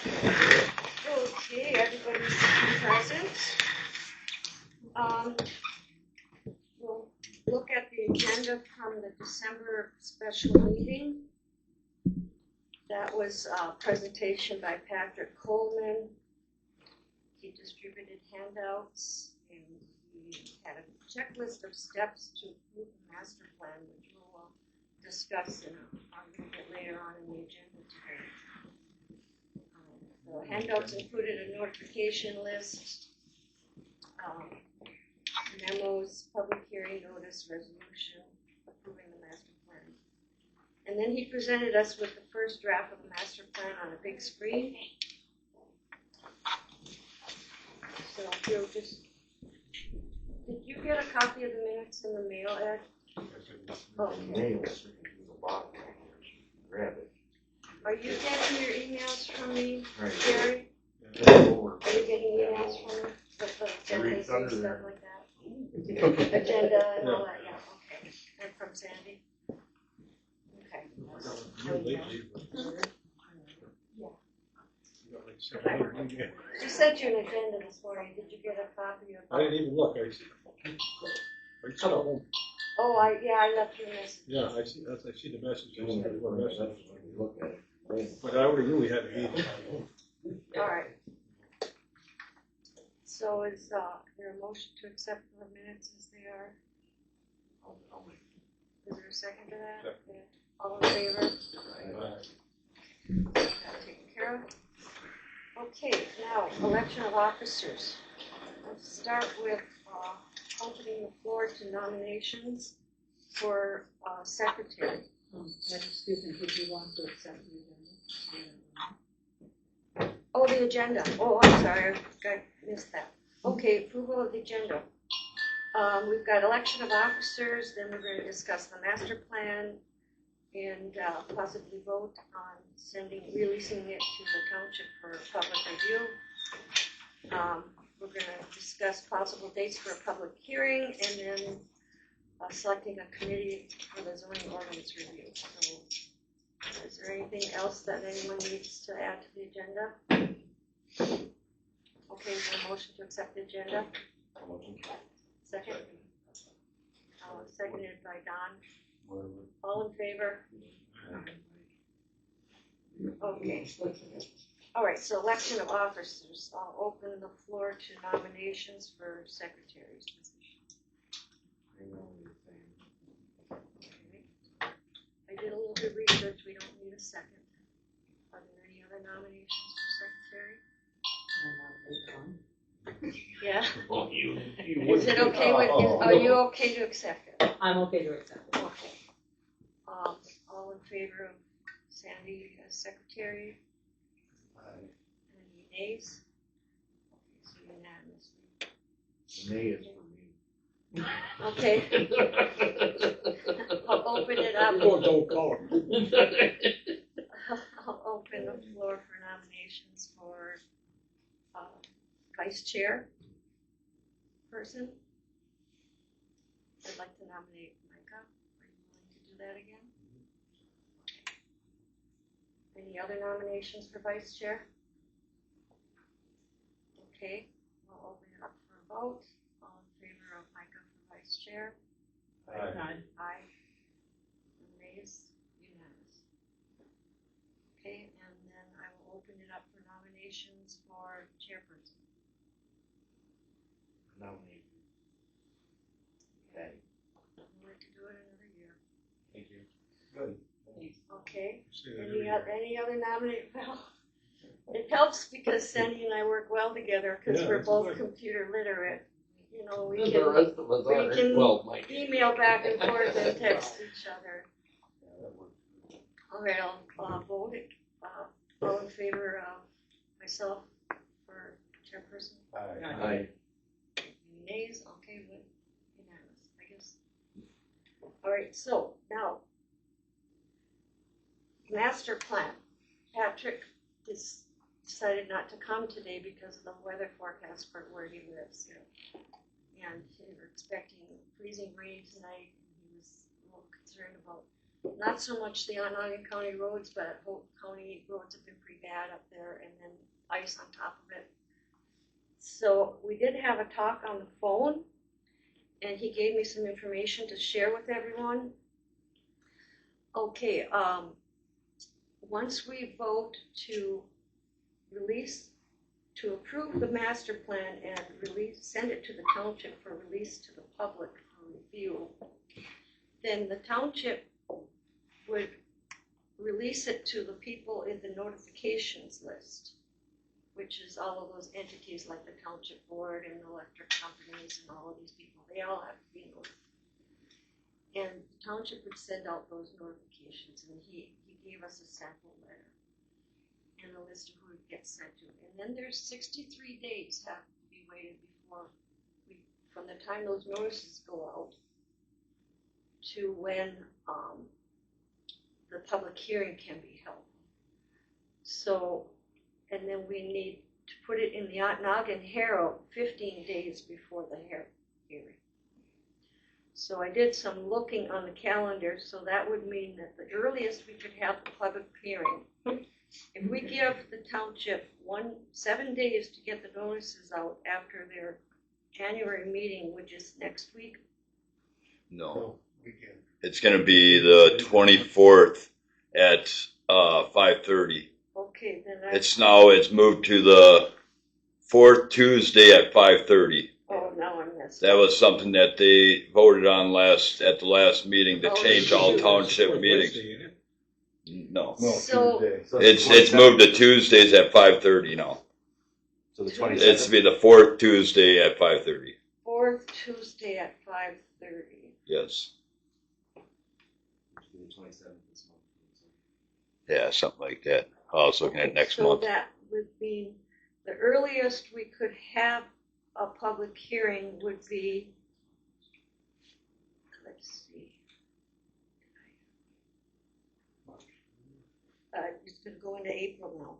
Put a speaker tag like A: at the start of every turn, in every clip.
A: Okay, everybody's present. We'll look at the agenda from the December special meeting. That was a presentation by Patrick Coleman. He distributed handouts and he had a checklist of steps to approve the master plan, which we'll discuss a little bit later on in the agenda today. The handouts included a notification list, memos, public hearing notice, resolution approving the master plan. And then he presented us with the first draft of the master plan on a big screen. So Bill, did you get a copy of the minutes in the mail, Ed? Okay.
B: Grab it.
A: Are you getting your emails from me,
B: Right.
A: Jerry?
B: Yeah.
A: Are you getting emails from me with the agendas and stuff like that? Agenda and all that, yeah, okay. And from Sandy? Okay. She sent you an agenda this morning. Did you get a copy of it?
C: I didn't even look. I got home.
A: Oh, I left you a message.
C: Yeah, I see the message. I see the message.
B: Look at it.
C: But I already knew we had to be there.
A: All right. So is there a motion to accept the minutes as they are? Is there a second to that?
C: Second.
A: All in favor? That's taken care of. Okay, now election of officers. Let's start with opening the floor to nominations for secretary.
D: Excuse me, did you want to accept the agenda?
A: Oh, the agenda. Oh, I'm sorry, I missed that. Okay, approval of the agenda. We've got election of officers, then we're going to discuss the master plan and possibly vote on releasing it to the township for public review. We're going to discuss possible dates for a public hearing and then selecting a committee for the zoning ordinance review. So, is there anything else that anyone needs to add to the agenda? Okay, is there a motion to accept the agenda? Second? Seconded by Don. All in favor? Okay. All right, so election of officers. I'll open the floor to nominations for secretaries. I did a little bit of research. We don't need a second. Are there any other nominations for secretary? Yeah.
B: Well, you
A: Is it okay with you? Are you okay to accept it?
D: I'm okay to accept it.
A: Okay. All in favor of Sandy as secretary? Any nays? Okay, so unanimously.
B: The nay is for me.
A: Okay. I'll open it up.
C: Don't call it.
A: I'll open the floor for nominations for vice chair person. I'd like to nominate Micah. Are you willing to do that again? Any other nominations for vice chair? Okay, I'll open it up for a vote. All in favor of Micah for vice chair?
C: Aye.
A: Aye. Nays? Unanimous. Okay, and then I will open it up for nominations for chairperson.
B: Nominate. Okay.
A: I'd like to do it another year.
B: Thank you. Good.
A: Okay.
C: Say that
A: Any
C: every
A: other nominate? Well, it helps because Sandy and I work well together because
C: Yeah,
A: we're
C: that's
A: both
C: good.
A: computer literate. You know, we
B: The
A: can
B: rest of us
A: we
B: are.
A: can
B: Well, Mike.
A: email back and forth and text each other.
B: Yeah, that works.
A: All right, I'll vote it. All in favor of myself for chairperson?
B: Aye.
A: Any nays? Okay, good. Unanimous, I guess. All right, so now, master plan. Patrick decided not to come today because of the weather forecast for where he lives. And they were expecting freezing rain tonight. He was a little concerned about not so much the Onondaga County roads, but Hope County roads have been pretty bad up there. And then ice on top of it. So we did have a talk on the phone, and he gave me some information to share with everyone. Okay, once we vote to approve the master plan and send it to the township for release to the public for review, then the township would release it to the people in the notifications list, which is all of those entities like the township board and electric companies and all of these people. They all have to be notified. And the township would send out those notifications, and he gave us a sample letter and a list of who it gets sent to. And then there's 63 days have to be waited from the time those notices go out to when the public hearing can be held. So, and then we need to put it in the Ontonagon Herald 15 days before the hearing. So I did some looking on the calendar, so that would mean that the earliest we could have the public hearing, if we give the township 7 days to get the notices out after their January meeting, which is next week.
E: No,
B: Weekend.
E: it's going to be the 24th at 5:30.
A: Okay, then
E: It's moved to the fourth Tuesday at 5:30.
A: oh, now I missed.
E: That was something that they voted on at the last meeting to change all township meetings. No,
B: No,
A: So-
B: Tuesday.
E: it's moved to Tuesdays at 5:30 now.
B: So the
E: It's
B: 27th?
E: to be the fourth Tuesday at 5:30.
A: Fourth Tuesday at 5:30.
E: Yes.
B: The 27th this month.
E: Yeah, something like that. I was looking at next
A: so
E: month.
A: that would mean the earliest we could have a public hearing would be, let's see. It's gonna go into April now.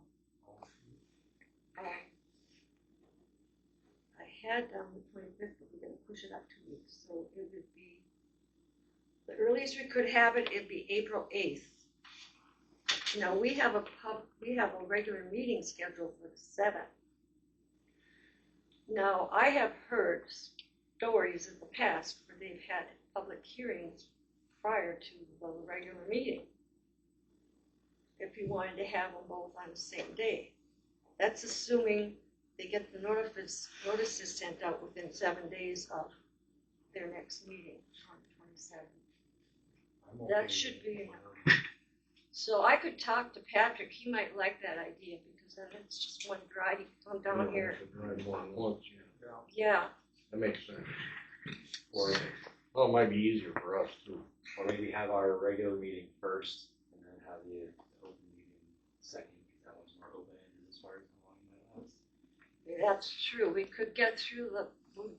A: I had down the 25th, but we're gonna push it up 2 weeks, so it would be, the earliest we could have it'd be April 8th. Now, we have a regular meeting scheduled for the 7th. Now, I have heard stories in the past where they've had public hearings prior to the regular meeting, if you wanted to have them both on the same day. That's assuming they get the notices sent out within 7 days of their next meeting on the 27th.
B: I'm okay
A: That
B: with
A: should
B: it.
A: be enough. So I could talk to Patrick, he might like that idea, because then it's just one drive, you come down here.
F: Drive more than once,
A: Yeah,
F: that makes sense. Or, well, it might be easier for us too.
B: Or maybe have our regular meeting first and then have the open meeting second, because that one's more open-ended as far as how long that lasts.
A: that's true, we could get through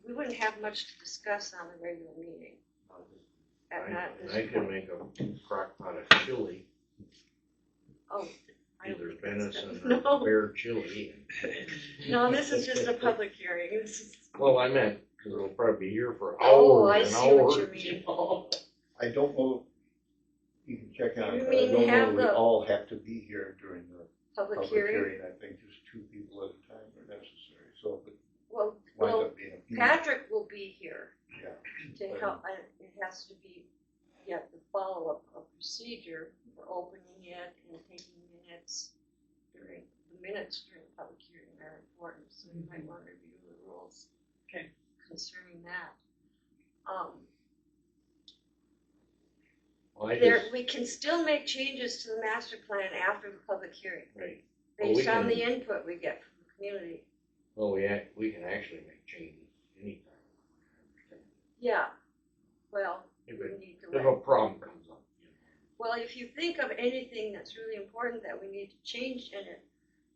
A: we wouldn't have much to discuss on the regular meeting.
F: And
A: At this
F: I can
A: point.
F: make a crock pot of chili,
A: Oh, I don't
F: either
A: think that's
F: venison
A: good.
F: or
A: No,
F: bear chili.
A: no, this is just a public hearing, this is,
F: Well, I meant, cause it'll probably be here for
A: Oh, I
F: hours and
A: see what
F: hours.
A: you mean.
F: know?
G: I don't know, you can check on
A: You
G: it, but I
A: mean
G: don't
A: have
G: know we
A: the-
G: all have to be here during the
A: public
G: public
A: hearing.
G: hearing. I think just 2 people at a time are necessary, so if it
A: Well,
G: winds up being a few.
A: Patrick will be here
G: Yeah.
A: to help, it has to be, the follow-up of procedure for opening it and taking minutes during the public hearing are important, so you might want to review the rules.
D: Okay.
A: Concerning that.
F: Well, I just,
A: We can still make changes to the master plan after the public hearing,
F: right, Well, we
A: based on
F: can-
A: the input we get from the community.
F: well, we can actually make changes anytime.
A: Yeah, well,
F: If
A: we
F: it,
A: need to
F: if
A: let.
F: a problem comes up, you know.
A: Well, if you think of anything that's really important that we need to change in it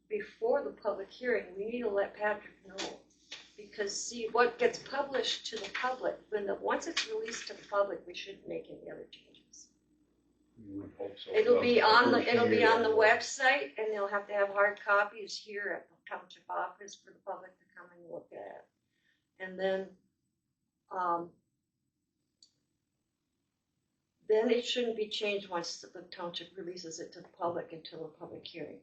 A: before the public hearing, we need to let Patrick know. Because see, what gets published to the public, once it's released to the public, we shouldn't make any other changes.
G: You would hope so.
A: It'll be on the
G: First year,
A: website, and they'll have to have hard copies here at the township office for the public to come and look at. And then it shouldn't be changed once the township releases it to the public until a public hearing.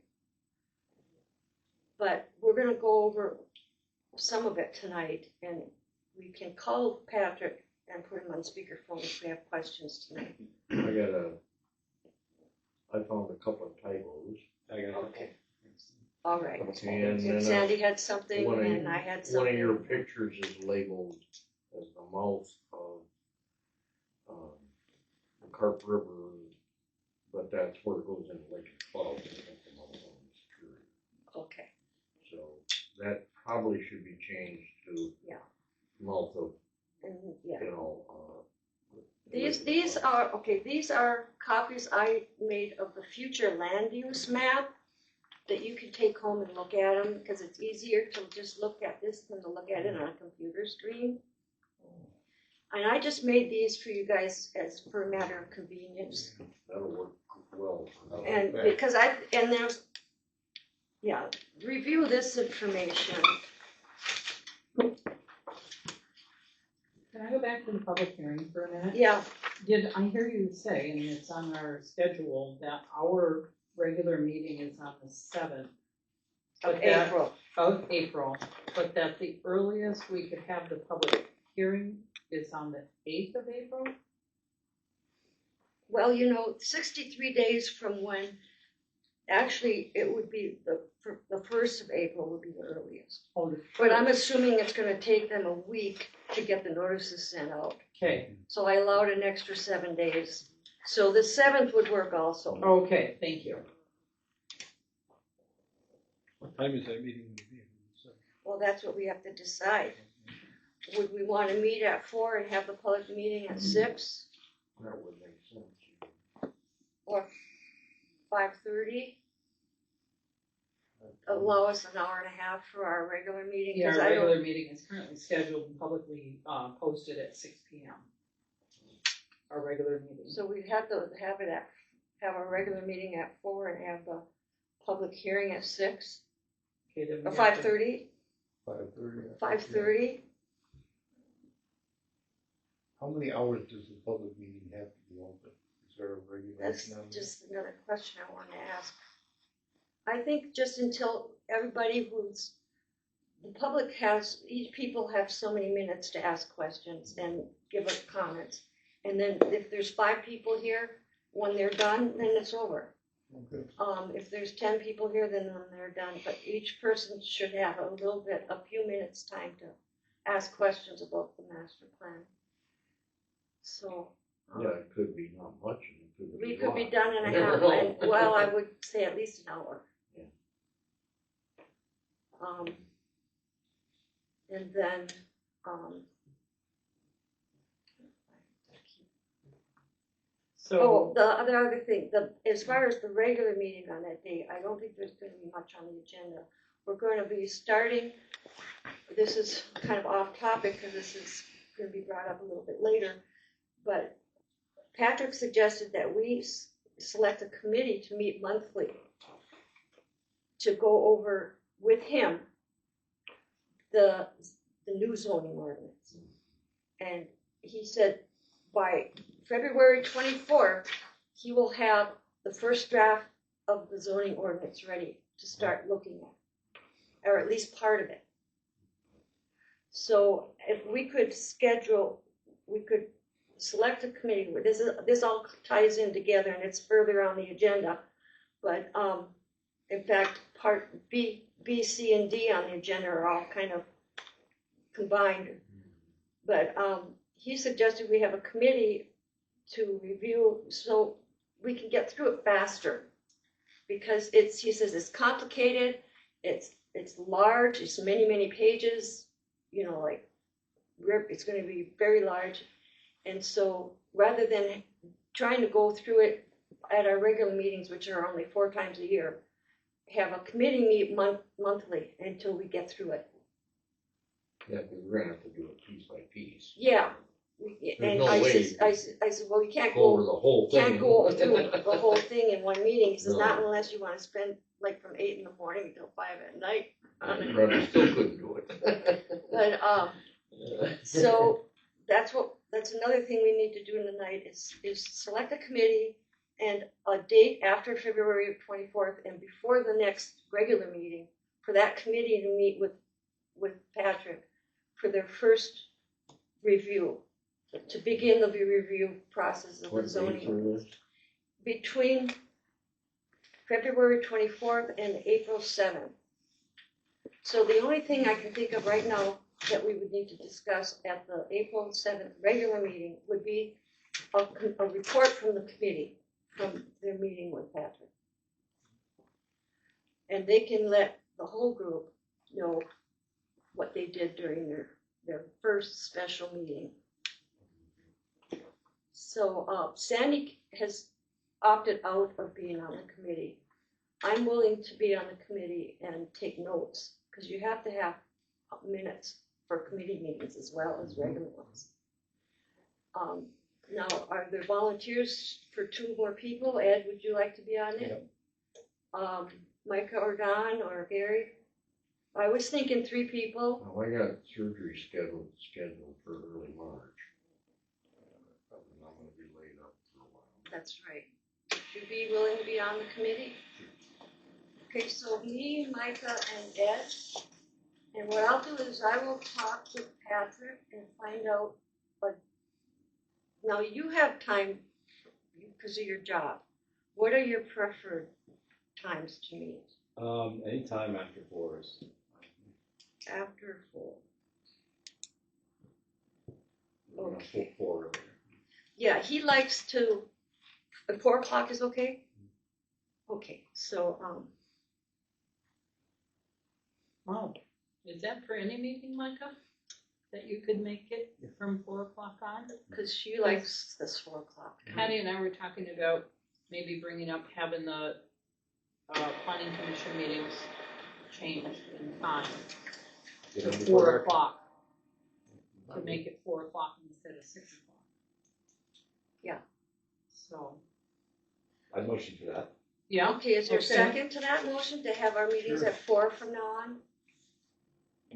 A: But we're gonna go over some of it tonight, and we can call Patrick and put him on speakerphone if we have questions tonight.
F: I found a couple of typos.
B: I got a couple.
A: Okay. All right.
F: And then
A: And Sandy had something,
F: one of-
A: and I had
F: one
A: something.
F: of your pictures is labeled as the mouth of, the Carp River, but that's where it goes into Lake Cloud.
A: Okay,
F: So that probably should be changed to
A: Yeah.
F: mouth of,
A: and yeah.
F: you know,
A: These are, okay, these are copies I made of the future land use map that you can take home and look at them, because it's easier to just look at this than to look at it on a computer screen. And I just made these for you guys as for a matter of convenience.
F: that'll work well.
A: And because and there's, yeah, review this information.
D: Can I go back to the public hearing for a minute?
A: Yeah,
D: Did I hear you say, and it's on our schedule, that our regular meeting is on the 7th
A: of
D: But that-
A: April.
D: of April, but that the earliest we could have the public hearing is on the 8th of April?
A: Well, 63 days from when, actually, it would be the 1st of April would be the earliest.
D: Oh, the
A: But I'm
D: first.
A: assuming it's gonna take them a week to get the notices sent out.
D: Okay,
A: So I allowed an extra 7 days. So the 7th would work also.
D: okay, thank you.
C: What time is that meeting gonna be?
A: Well, that's what we have to decide. Would we wanna meet at 4 and have the public meeting at 6
F: That would make sense.
A: or 5:30? Allow us an hour and a half for our regular meeting,
D: Yeah,
A: because
D: our
A: I don't,
D: regular meeting is currently scheduled and publicly posted at 6 p.m. Our regular meeting.
A: so we'd have to have a regular meeting at 4 and have the public hearing at 6
D: Okay, then we
A: or
D: have to-
A: 5:30.
G: 5:30.
A: 5:30.
G: How many hours does the public meeting have to be open? Is there a
A: That's
G: regulation on that?
A: just another question I wanted to ask. I think just until everybody the public each people have so many minutes to ask questions and give us comments. And then if there's 5 people here, when they're done, then it's over.
G: Okay.
A: If there's 10 people here, then when they're done, but each person should have a few minutes time to ask questions about the master plan. So.
F: Yeah, it could be not much, and it could be
A: We
F: a
A: could be
F: lot.
A: done in a
F: You never
A: half,
F: know.
A: well, I would say at least an hour.
F: Yeah.
A: And then,
D: So,
A: the other thing, as far as the regular meeting on that day, I don't think there's gonna be much on the agenda. We're gonna be starting, this is kind of off topic, because this is gonna be brought up a little bit later, but Patrick suggested that we select a committee to meet monthly to go over with him the new zoning ordinance. And he said by February 24th, he will have the first draft of the zoning ordinance ready to start looking at, or at least part of it. So if we could select a committee, this all ties in together and it's further on the agenda. But in fact, part B, C, and D on the agenda are all kind of combined. But he suggested we have a committee to review so we can get through it faster. Because he says it's complicated, it's large, it's many, many pages, it's gonna be very large. And so rather than trying to go through it at our regular meetings, which are only 4 times a year, have a committee meet monthly until we get through it.
F: Yeah, because we're gonna have to do it piece by piece.
A: Yeah. And
F: no
A: I
F: way
A: said, well, you can't
F: Go over
A: go,
F: the whole thing.
A: can't go through the whole thing in one meeting. He says,
F: No.
A: not unless you wanna spend like from 8 in the morning until 5 at night on it.
F: But I still couldn't do it.
A: But, so that's another thing we need to do tonight is select a committee and a date after February 24th and before the next regular meeting, for that committee to meet with Patrick for their first review, to begin the review process of the
F: What dates
A: zoning
F: are this?
A: between February 24th and April 7th. So the only thing I can think of right now that we would need to discuss at the April 7th regular meeting would be a report from the committee, from their meeting with Patrick. And they can let the whole group know what they did during their first special meeting. So Sandy has opted out of being on the committee. I'm willing to be on the committee and take notes, because you have to have minutes for committee meetings as well as regular ones. Now, are there volunteers for 2 more people? Ed, would you like to be on it? Micah or Don or Gary? I was thinking 3 people.
F: Well, I got surgery scheduled for early March. Probably not gonna be laid up for a while.
A: That's right. Would you be willing to be on the committee? Okay, so me, Micah, and Ed. And what I'll do is I will talk with Patrick and find out, now you have time because of your job. What are your preferred times to meet?
B: Anytime after 4 is.
A: After 4.
B: Okay. 4 earlier.
A: Yeah, he likes to, 4 o'clock is okay? Okay, so,
D: Wow, is that for any meeting, Micah? That you could make it from 4 o'clock on?
A: because she likes this 4 o'clock.
D: Patty and I were talking about maybe bringing up having the planning commission meetings changed in time
F: Get
D: to
F: them
D: 4
F: correct.
D: o'clock. To make it 4 o'clock instead of 6 o'clock.
A: Yeah.
D: So,
B: I'd motion for that.
D: yeah,
A: Okay, is there a
D: Okay.
A: second to that motion, to have our meetings
G: Sure.
A: at 4 from now on?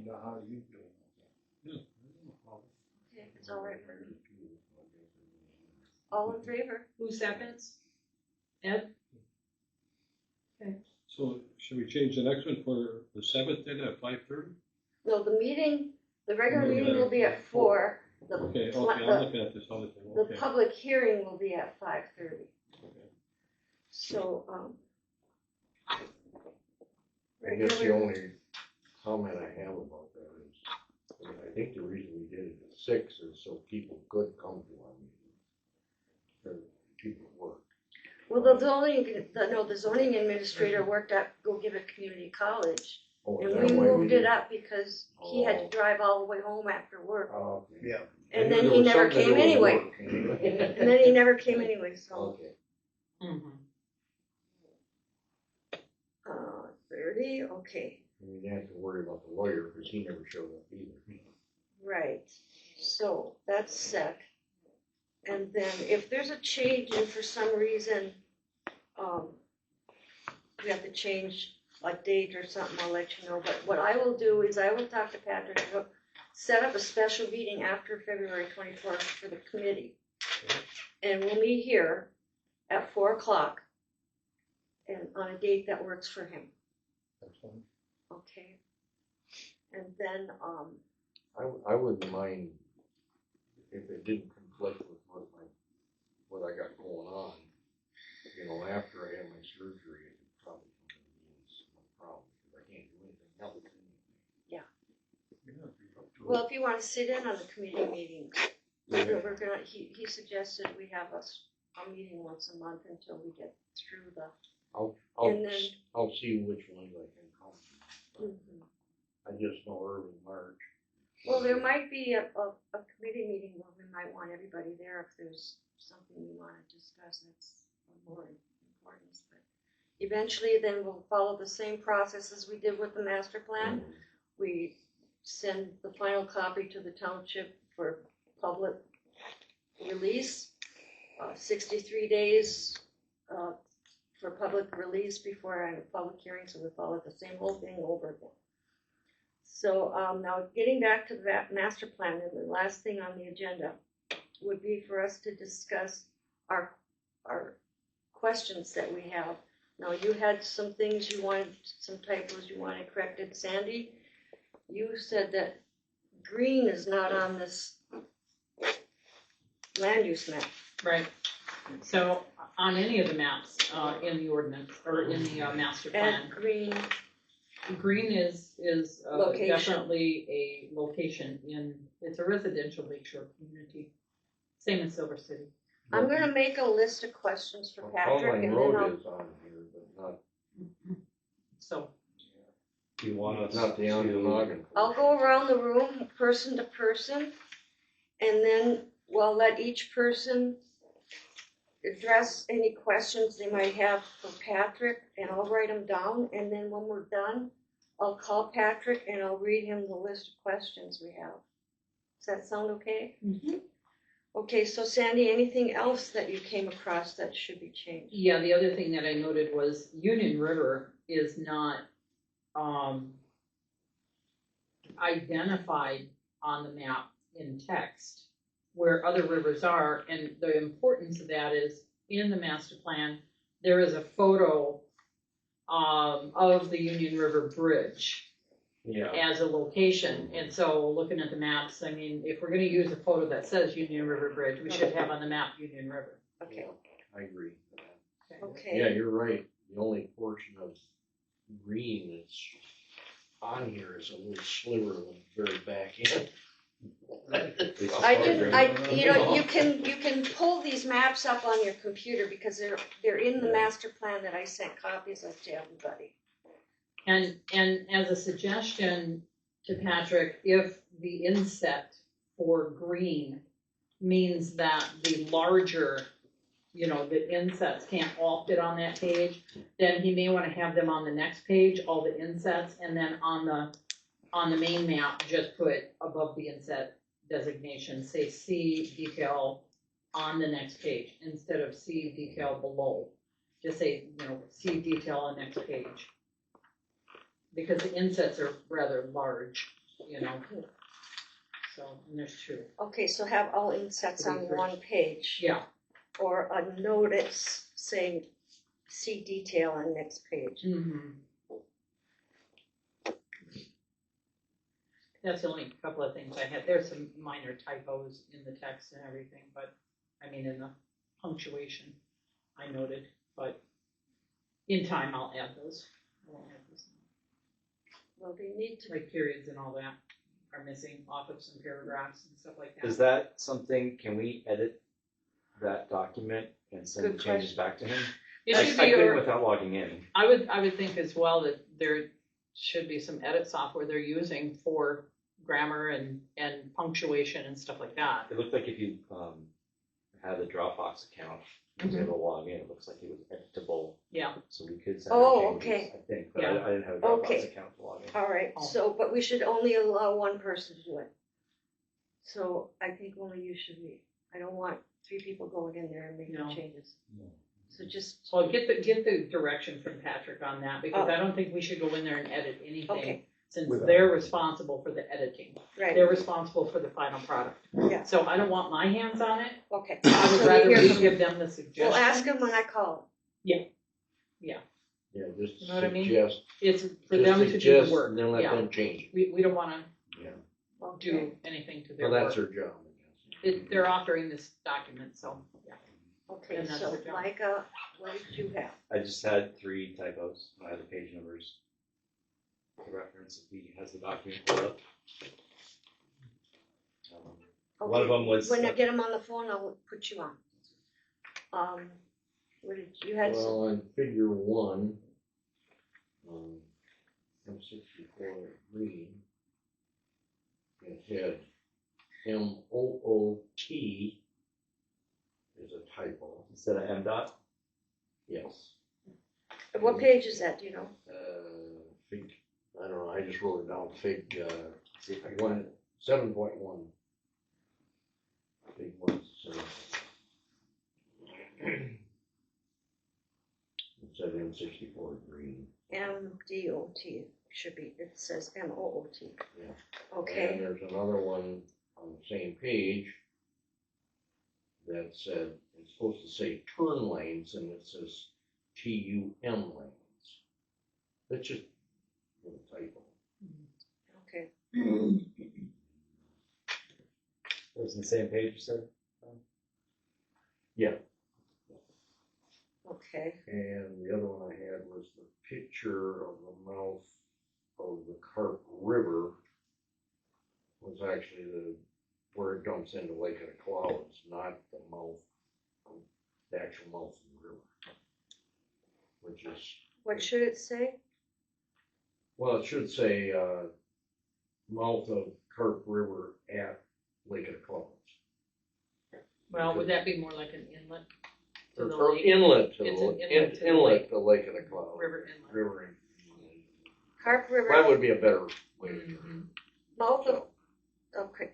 G: Now, how do you feel?
A: Okay, it's all right for me. All in favor?
D: who seconds? Ed?
C: So should we change the next one for the 7th then at 5:30?
A: No, the regular
C: No,
A: meeting will be at 4.
C: Okay,
A: The,
C: I'm looking at this other thing,
A: the
C: okay.
A: public hearing will be at 5:30.
C: Okay.
A: So,
F: I guess the
A: regular-
F: only comment I have about that is, I think the reason we did it at 6 is so people could come to our meeting. Or people work.
A: well, the zoning administrator worked at Go Give It Community College.
F: Oh, is
A: And
F: that
A: we
F: why
A: moved
F: did
A: it up because he had to drive all the way home after work.
F: Oh, okay.
G: Yeah.
A: And
F: I
A: then
F: knew
A: he
F: there was
A: never
F: something to
A: came
F: do with
A: anyway.
F: work.
A: And then he never came anyway, so,
F: Okay.
D: Mm-hmm.
A: 30, okay,
F: We didn't have to worry about the lawyer, because he never showed up either.
A: right. So that's set. And then if there's a change and for some reason, we have to change a date or something, I'll let you know. But what I will do is I will talk to Patrick, and set up a special meeting after February 24th for the committee. And we'll meet here at 4 o'clock and on a date that works for him,
G: That's fine.
A: okay? And then,
F: I wouldn't mind if it didn't conflict with what I got going on. You know, after I had my surgery, it could probably be no problem, because I can't do anything else.
A: well, if you want to sit in on the committee meetings, we're gonna, he suggested we have a meeting once a month until we get through the. And then-
F: I'll see which ones I can come to.
A: Mhm.
F: I just know early March.
A: Well, there might be a committee meeting where we might want everybody there if there's something you want to discuss that's of more importance. But eventually, then we'll follow the same process as we did with the master plan. We send the final copy to the township for public release, 63 days for public release before a public hearing, so we follow the same whole thing over again. So now getting back to that master plan, and the last thing on the agenda would be for us to discuss our questions that we have Now, you had some things you wanted, some typos you wanted corrected. Sandy, you said that green is not on this land use map.
D: Right. So on any of the maps, in the ordinance, or in the, master plan,
A: And green,
D: green is,
A: Location.
D: definitely a location it's a residential lakeshore community. Same in Silver City.
A: I'm gonna make a list of questions for Patrick,
F: Outline
A: and then I'll,
F: Road is on here, but
D: So,
B: Do you want us
F: not the
B: to?
F: Ontonagon.
A: I'll go around the room, person to person, and then we'll let each person address any questions they might have for Patrick, and I'll write them down, and then when we're done, I'll call Patrick and I'll read him the list of questions we have. Does that sound okay?
D: Mhm.
A: Okay, so Sandy, anything else that you came across that should be changed?
D: yeah, the other thing that I noted was Union River is not, identified on the map in text where other rivers are, and the importance of that is in the master plan, there is a photo of the Union River Bridge
B: Yeah.
D: as a location, and so looking at the maps, I mean, if we're gonna use a photo that says Union River Bridge, we should have on the map Union River.
A: Okay,
F: I agree.
A: okay.
F: Yeah, you're right. The only portion of green that's on here is a little sliver of the very back end.
A: You can pull these maps up on your computer because they're in the master plan that I sent copies of to everybody.
D: And as a suggestion to Patrick, if the inset for green means that the larger, the insets can't all fit on that page, then he may wanna have them on the next page, all the insets, and then on the main map, just put above the inset designation, say C detail on the next page, instead of C detail below. Just say, C detail on next page. Because the insets are rather large, so, and there's two.
A: Okay, so have all insets on one page.
D: Yeah,
A: Or a notice saying, see detail on next page.
D: mm-hmm. That's the only couple of things I had. There's some minor typos in the text and everything, but, in the punctuation, I noted, but in time, I'll add those. I won't add those.
A: Well, they need to,
D: Like periods and all that are missing off of some paragraphs and stuff like that.
B: Is that something, can we edit that document and send the
A: Good
B: changes
A: question.
B: back to him?
D: It
B: I
D: should
B: I
D: be,
B: couldn't
D: or,
B: without logging in.
D: I would think as well that there should be some edit software they're using for grammar and punctuation and stuff like that.
B: It looked like if you had a Dropbox account, and was able to log in, it looks like it was editable.
D: Yeah.
B: So we could send
A: Oh,
B: her changes,
A: okay.
B: I think, but
D: Yeah.
B: I didn't have a Dropbox
A: Okay.
B: account to log in.
A: all right,
D: Oh.
A: so, but we should only allow one person to do it. So I think only you should be. I don't want 3 people going in there and making
D: No.
A: changes.
B: No.
A: So just,
D: Well, get the direction from Patrick on that, because
A: Oh.
D: I don't think we should go in there and edit anything,
A: Okay.
D: since
F: Without-
D: they're responsible for the editing.
A: right,
D: They're responsible for the final product.
A: Yeah.
D: So I don't want my hands on it.
A: okay.
D: I would
A: So
D: rather
A: hear
D: we
A: from-
D: give them the suggestion.
A: We'll ask them when I call.
F: Yeah, just
D: You know what I mean?
F: suggest,
D: It's for
F: just
D: them to do the
F: suggest,
D: work.
F: and then let
D: Yeah.
F: them change it.
D: We don't wanna
F: Yeah.
A: Okay.
D: do anything to their
F: Well,
D: work.
F: that's their job, I guess.
D: They're authoring this document, so, yeah.
A: Okay,
D: And that's
A: so
D: their job.
A: Micah, what did you have?
B: I just had 3 typos. I had the page numbers to reference if he has the document pulled up. One of
A: Okay,
B: them was.
A: When I get them on the phone, I'll put you on. What did, you had some,
F: Well, on figure 1, M64 green, it had MOOT is a typo,
B: Instead of MDOT.
F: yes.
A: what page is that, do you know?
F: Fig, I don't know, I just wrote it down, fig,
B: See if I can find it.
F: 7.1. Fig 1, it said M64 green.
A: MDOT, should be, it says MOOT.
F: Yeah. And
A: Okay,
F: there's another one on the same page that said, it's supposed to say turn lanes, and it says TUM lanes. That's just a typo.
A: Okay,
B: It was on the same page, you said?
F: Yeah,
A: okay,
F: and the other one I had was the picture of the mouth of the Carp River was actually where it dumps into Lake of the Clouds, not the mouth, the actual mouth of the river. Which is,
A: what should it say?
F: well, it should say, mouth of Carp River at Lake of the Clouds.
D: Well, would that be more like an inlet to the
F: Or
D: lake?
F: inlet to
D: It's
F: the,
D: an inlet to the
F: inlet
D: lake.
F: to Lake of the Clouds.
D: River inlet.
F: River.
A: Carp River.
F: That would be a better way to do
D: Mhm.
A: Mouth of, okay,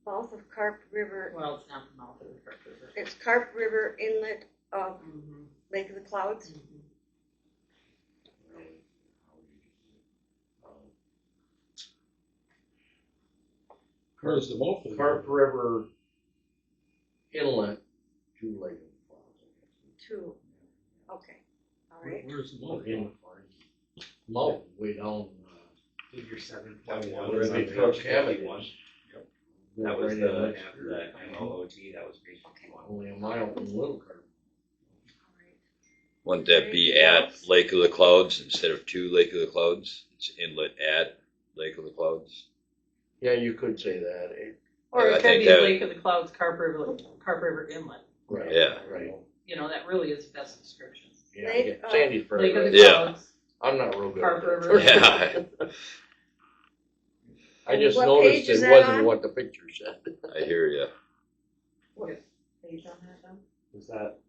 A: mouth of Carp River,
D: Well, it's not the mouth of the Carp River.
A: it's Carp River inlet of
D: Mhm.
A: Lake of the Clouds.
D: Mhm.
C: Where's the mouth of the
F: Carp
C: river?
F: River inlet to Lake of the Clouds.
A: Two, okay, all right.
C: Where's the
F: Or
C: mouth?
F: in, mouth way down,
B: Figure 7.1
F: where
B: was
F: the
B: on
F: big truck
B: page
F: cabin
B: 51.
F: is.
B: That was
F: Right in
B: the,
F: next
B: after
F: to it.
B: that MOOT, that was page 51.
F: Only a mile from Little Carp.
A: All right.
E: Wouldn't that be
A: Anything
E: at
A: else?
E: Lake of the Clouds instead of to Lake of the Clouds? It's inlet at Lake of the Clouds.
F: Yeah, you could say that,
D: Or
E: I
D: it could
E: think
D: be
E: that-
D: Lake of the Clouds, Carp River Inlet.
F: right,
E: Yeah.
F: right,
D: You know, that really is the best description.
F: yeah,
A: Lake
F: yeah,
A: of-
F: Sandy's pretty
D: Lake of
F: right.
D: the
E: Yeah.
D: Clouds.
F: I'm not real good
D: Carp
F: at that.
D: River.
E: Yeah.
F: I just
A: What
F: noticed
A: page is
F: it
A: that
F: wasn't
A: on?
F: what the picture said.
E: I hear you.
D: What page on that, though?
B: Was that,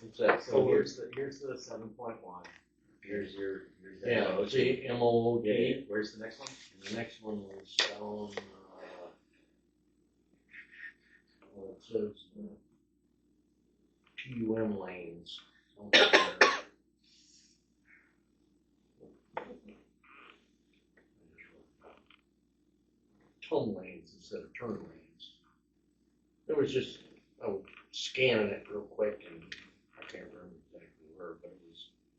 F: It's that,
B: so here's the 7.1. Here's your
F: yeah,
B: MOOT.
F: see, MOOT,
B: Yeah, where's the next one?
F: and the next one was down, well, it says, TUM lanes. Tum lanes instead of turn lanes. It was just, I was scanning it real quick and I can't remember exactly where, but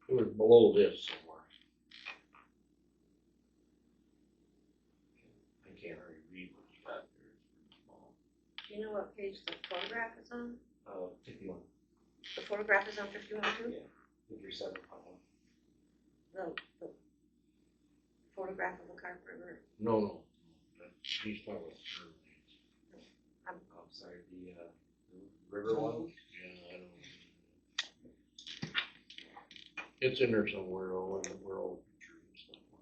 F: it was below this somewhere. I can't really read what you got there. It's pretty small.
A: Do you know what page the photograph is on?
B: 51.
A: The photograph is on 51 too?
B: Yeah. Figure 7.1.
A: The photograph of the Carp River.
F: No. He's talking about turn lanes.
B: I'm sorry, the river one?
F: Yeah, I don't. It's in there somewhere, where all the pictures and stuff were.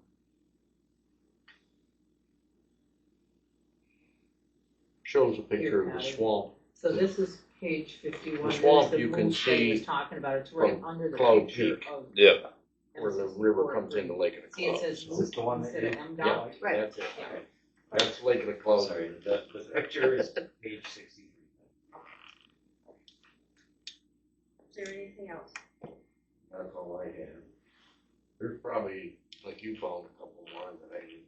F: Shows a picture of the swamp.
D: So this is page 51.
F: The swamp
D: There's
F: you can
D: move that he was
F: see
D: talking about. It's right
F: from
D: under the
F: Cloud
D: picture
F: Peak.
D: of.
E: Yeah.
F: Where the
D: MSC
F: river
D: Fort
F: comes
D: Green.
F: into Lake of the
D: See, it
F: Clouds.
D: says
B: Is this the one that
D: instead of
B: you-
D: MDOT.
F: Yeah,
A: Right.
F: that's it.
D: Yeah.
F: That's Lake of the Clouds.
B: Sorry, the picture is page 63.
A: Is there anything else?
F: That's all I had. There's probably, like you found a couple more that I didn't.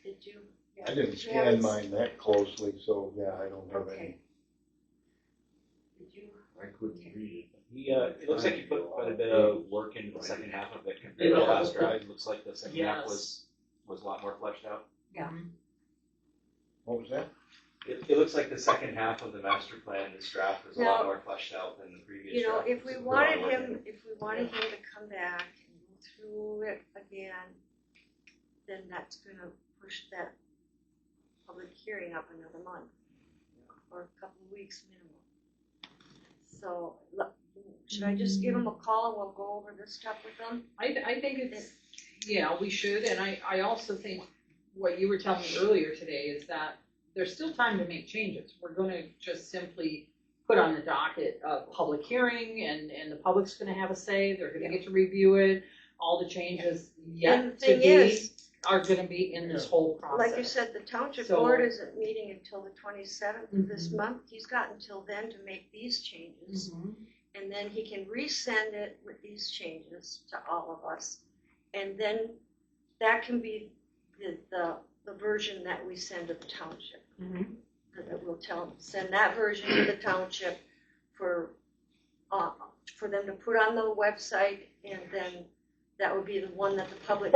A: Did you? Yeah.
G: I didn't
A: Did you
G: scan
A: have-
G: mine that closely, so yeah, I don't have any.
A: Okay. Did you?
F: I couldn't read
B: He, it looks like you put quite a bit of work into the second half of it compared to the last drive. It looks like the second half was a lot more fleshed out.
D: Mhm.
G: What was that?
B: It looks like the second half of the master plan, this draft was a lot
A: Now,
B: more fleshed out than the previous
A: You know,
B: draft.
A: if we
B: So put a lot
A: wanted
B: of work in.
A: him to come back and go through it again, then that's gonna push that public hearing up another month, or a couple of weeks minimum. So, should I just give him a call and we'll go over this stuff with him?
D: I think it's, yeah, we should, and I also think what you were telling me earlier today is that there's still time to make changes. We're gonna just simply put on the docket a public hearing, and the public's gonna have a say, they're gonna get to review it. All the changes
A: And the
D: yet to
A: thing
D: be
A: is,
D: are gonna be in this whole process.
A: like you said, the township
D: So-
A: board isn't meeting until the 27th of this
D: Mhm.
A: month. He's got until then to make these changes.
D: Mhm.
A: And then he can resend it with these changes to all of us. And then that can be the version that we send to the township.
D: Mhm.
A: That we'll send that version to the township for for them to put on the website, and then that would be the one that the public